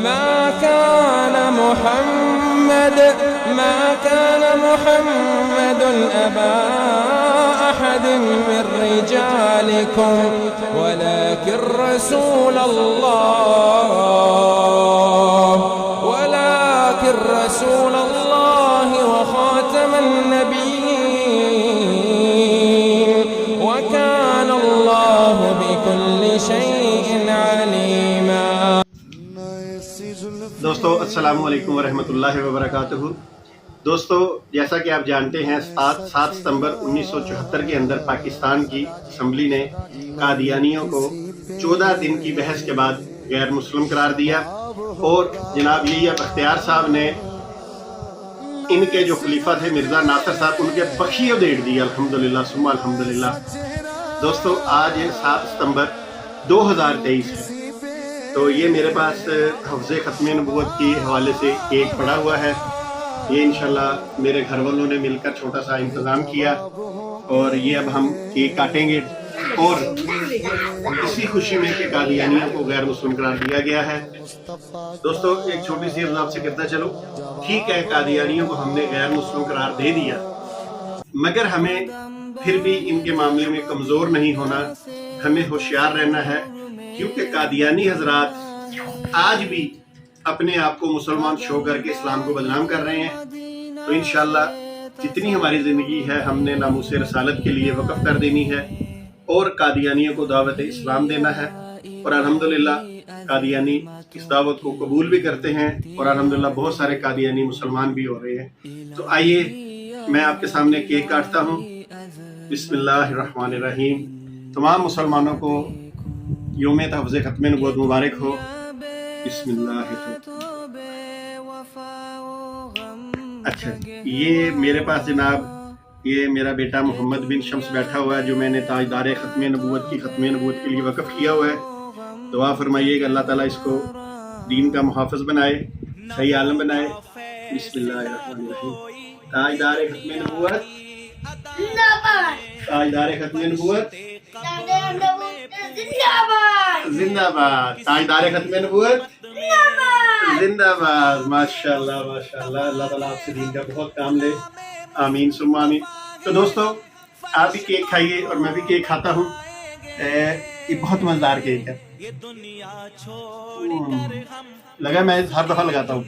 ما كان محمد أبا أحد من رجالكم ولكن رسول الله وخاتم النبيين وكان الله بكل شيء عليما۔ دوستو السلام علیکم ورحمۃ اللہ وبرکاتہ۔ دوستو جیسا کہ آپ جانتے ہیں 7 ستمبر 1974 کے اندر پاکستان کی اسمبلی نے قادیانیوں کو 14 دن کی بحث کے بعد غیر مسلم قرار دیا اور جناب یحییٰ بختیار صاحب نے ان کے جو خلیفہ تھے مرزا ناصر صاحب ان کے بخشی ادیڑ دی، الحمدللہ ثم الحمدللہ۔ دوستو آج 7 ستمبر 2023 ہے، تو یہ میرے پاس حفظ ختم نبوت کے حوالے سے کیک پڑا ہوا ہے۔ یہ انشاءاللہ میرے گھر والوں نے مل کر چھوٹا سا انتظام کیا اور یہ اب ہم کیک کاٹیں گے، اور اسی خوشی میں کہ قادیانیوں کو غیر مسلم قرار دیا گیا ہے۔ دوستو ایک چھوٹی سی عرض آپ سے کرتا چلو، ٹھیک ہے قادیانیوں کو ہم نے غیر مسلم قرار دے دیا، مگر ہمیں پھر بھی ان کے معاملے میں کمزور نہیں ہونا، ہمیں ہوشیار رہنا ہے، کیونکہ قادیانی حضرات آج بھی اپنے آپ کو مسلمان شو کر کے اسلام کو بدنام کر رہے ہیں۔ تو انشاءاللہ جتنی ہماری زندگی ہے ہم نے ناموس رسالت کے لیے وقف کر دینی ہے اور قادیانیوں کو دعوت اسلام دینا ہے، اور الحمدللہ قادیانی اس دعوت کو قبول بھی کرتے ہیں اور الحمدللہ بہت سارے قادیانی مسلمان بھی ہو رہے ہیں۔ تو آئیے میں آپ کے سامنے کیک کاٹتا ہوں۔ بسم اللہ الرحمن الرحیم۔ تمام مسلمانوں کو یوم تحفظ ختم نبوت مبارک ہو۔ بسم اللہ۔ اچھا، یہ میرے پاس جناب یہ میرا بیٹا محمد بن شمس بیٹھا ہوا ہے، جو میں نے تاجدار ختم نبوت کے لیے وقف کیا ہوا ہے۔ دعا فرمائیے کہ اللہ تعالیٰ اس کو دین کا محافظ بنائے، صحیح عالم بنائے۔ بسم اللہ الرحمن الرحیم۔ تاجدار ختم نبوت، تاجدار ختم نبوت زندہ باد، تاجدار ختم نبوت زندہ باد۔ ماشاءاللہ ماشاءاللہ، اللہ تعالیٰ آپ سے دین کا بہت کام لے، آمین ثم آمین۔ تو دوستو آپ بھی کیک کھائیے اور میں بھی کیک کھاتا ہوں۔ یہ بہت مزیدار کیک ہے، لگا میں ہر دفعہ لگاتا ہوں۔